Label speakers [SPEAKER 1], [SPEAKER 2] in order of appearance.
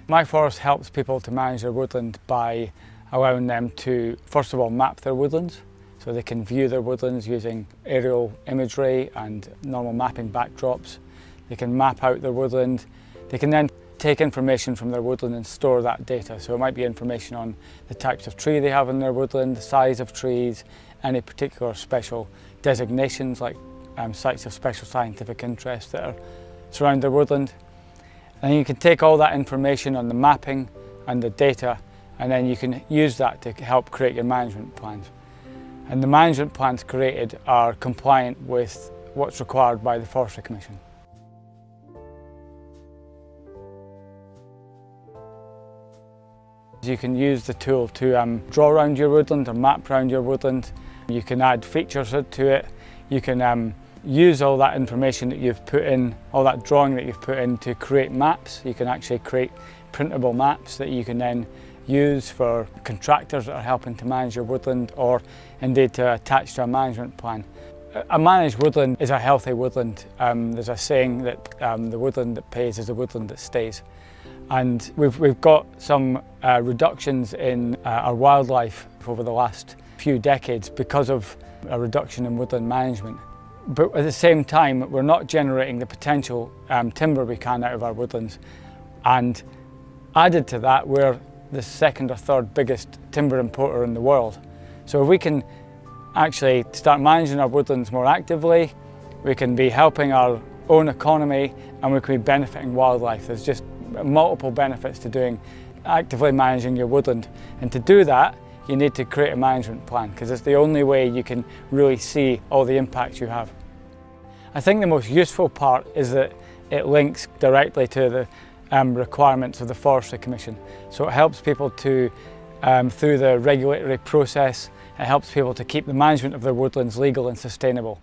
[SPEAKER 1] myForest helps people to manage their woodland by allowing them to, first of all, map their woodlands. So they can view their woodlands using aerial imagery and normal mapping backdrops. They can map out their woodland. They can then take information from their woodland and store that data. So it might be information on the types of tree they have in their woodland, the size of trees, any particular special designations like sites of special scientific interest that are surround their woodland. And you can take all that information on the mapping and the data, and then you can use that to help create your management plans. And the management plans created are compliant with what's required by the Forestry Commission. You can use the tool to draw around your woodland or map around your woodland. You can add features to it. You can use all that information that you've put in, all that drawing that you've put in to create maps. You can actually create printable maps that you can then use for contractors that are helping to manage your woodland, or indeed to attach to a management plan. A managed woodland is a healthy woodland. There's a saying that the woodland that pays is the woodland that stays. And we've got some reductions in our wildlife over the last few decades because of a reduction in woodland management. But at the same time, we're not generating the potential timber we can out of our woodlands. And added to that, we're the second or third biggest timber importer in the world. So if we can actually start managing our woodlands more actively, we can be helping our own economy and we can be benefiting wildlife. There's just multiple benefits to actively managing your woodland. And to do that, you need to create a management plan, because it's the only way you can really see all the impacts you have. I think the most useful part is that it links directly to the requirements of the Forestry Commission. So it helps people to, through the regulatory process, it helps people to keep the management of their woodlands legal and sustainable.